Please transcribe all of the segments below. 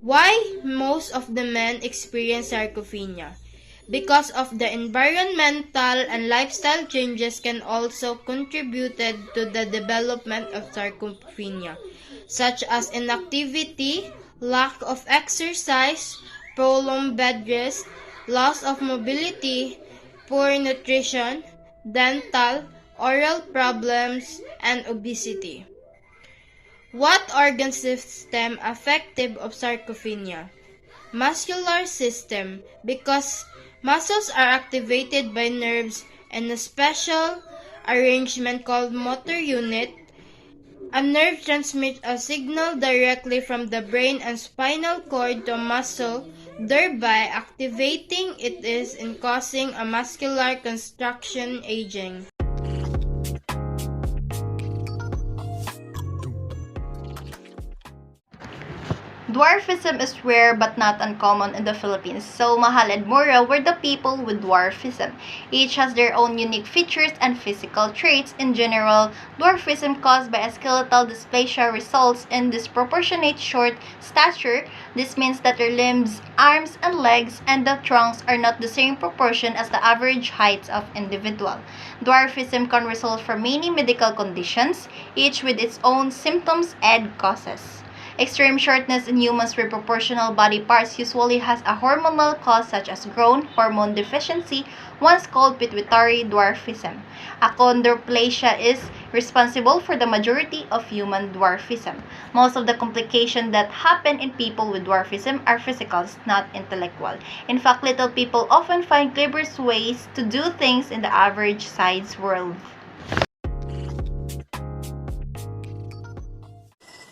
Why most of the men experience sarcopenia? Because of the environmental and lifestyle changes can also contributed to the development of sarcopenia, such as inactivity, lack of exercise, prolonged bed rest, loss of mobility, poor nutrition, dental, oral problems, and obesity. What organ system affective of sarcopenia? Muscular system, because muscles are activated by nerves and a special arrangement called motor unit. A nerve transmits a signal directly from the brain and spinal cord to a muscle, thereby activating it is and causing a muscular contraction aging. Dwarfism is rare but not uncommon in the Philippines. So Mahal and Mora were the people with dwarfism. Each has their own unique features and physical traits. In general, dwarfism caused by a skeletal dysplasia results in disproportionate short stature. This means that their limbs, arms, and legs and the trunks are not the same proportion as the average heights of individual. Dwarfism can result from many medical conditions, each with its own symptoms and causes. Extreme shortness in humans with proportional body parts usually has a hormonal cause such as growth hormone deficiency, once called pituitary dwarfism. Achondroplasia is responsible for the majority of human dwarfism. Most of the complications that happen in people with dwarfism are physical, not intellectual. In fact, little people often find clever ways to do things in the average size world.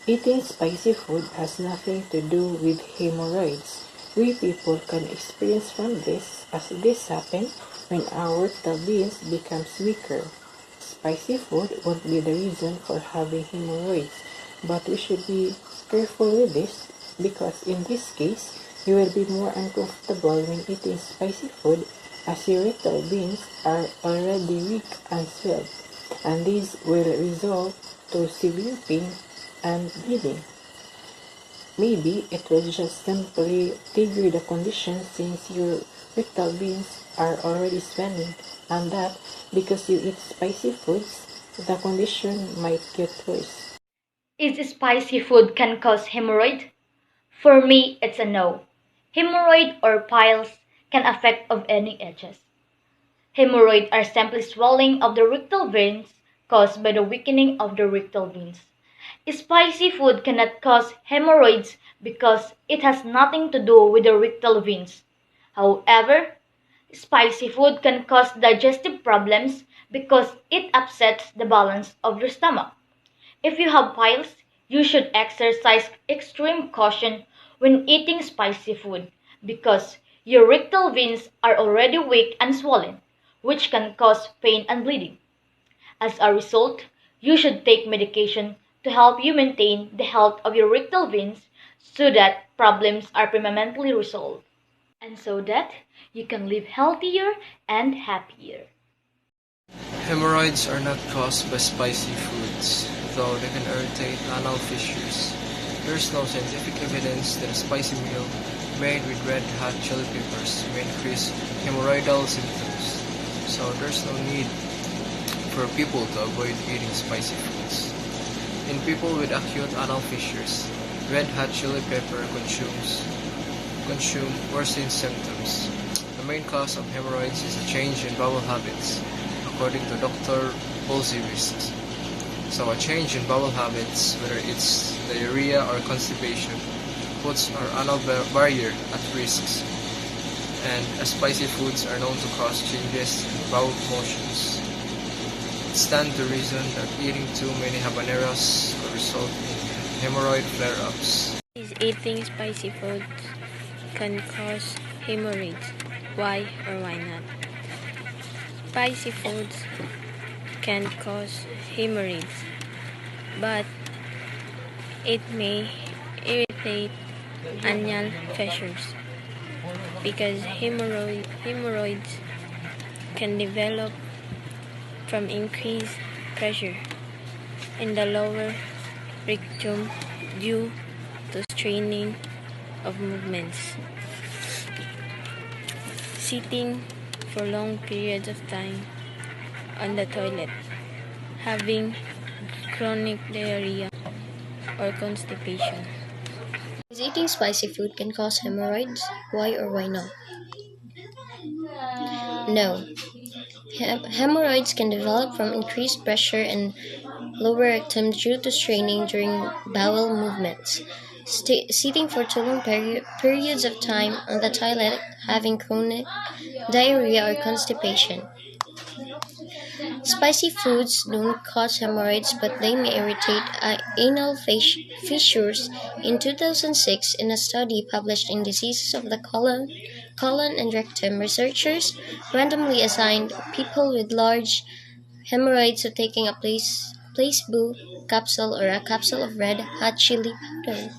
Eating spicy food has nothing to do with hemorrhoids. We people can experience from this as this happens when our vital beings becomes weaker. Spicy food won't be the reason for having hemorrhoids, but we should be careful with this because in this case, you will be more uncomfortable when eating spicy food as your vital beings are already weak and swelled, and these will result to severe pain and bleeding. Maybe it will just simply trigger the condition since your vital beings are already swelling, and that because you eat spicy foods, the condition might get worse. Is spicy food can cause hemorrhoid? For me, it's a no. Hemorrhoid or piles can affect of any ages. Hemorrhoid are simply swelling of the rectal veins caused by the weakening of the rectal veins. Spicy food cannot cause hemorrhoids because it has nothing to do with the rectal veins. However, spicy food can cause digestive problems because it upsets the balance of your stomach. If you have piles, you should exercise extreme caution when eating spicy food because your rectal veins are already weak and swollen, which can cause pain and bleeding. As a result, you should take medication to help you maintain the health of your rectal veins so that problems are permanently resolved and so that you can live healthier and happier. Hemorrhoids are not caused by spicy foods, though they can irritate anal fissures. There is no scientific evidence that a spicy meal made with red hot chili peppers may increase hemorrhoidal symptoms, so there's no need for people to avoid eating spicy foods. In people with acute anal fissures, red hot chili pepper consume worsen symptoms. The main cause of hemorrhoids is a change in bowel habits, according to Dr. Halsey Risks. So a change in bowel habits, whether it's diarrhea or constipation, puts our anal barrier at risks, and spicy foods are known to cause changes in bowel motions. It stands to reason that eating too many habaneros could result in hemorrhoid flare-ups. Is eating spicy foods can cause hemorrhoids? Why or why not? Spicy foods can cause hemorrhoids, but it may irritate anal fissures because hemorrhoids can develop from increased pressure in the lower rectum due to straining of movements. Sitting for long periods of time on the toilet, having chronic diarrhea or constipation. Is eating spicy food can cause hemorrhoids? Why or why not? No. Hemorrhoids can develop from increased pressure in lower rectum due to straining during bowel movements. Sitting for too long periods of time on the toilet, having chronic diarrhea or constipation. Spicy foods don't cause hemorrhoids, but they may irritate anal fissures. In 2006, in a study published in Diseases of the Colon and Rectum, researchers randomly assigned people with large hemorrhoids to taking a placebo capsule or a capsule of red hot chili powder.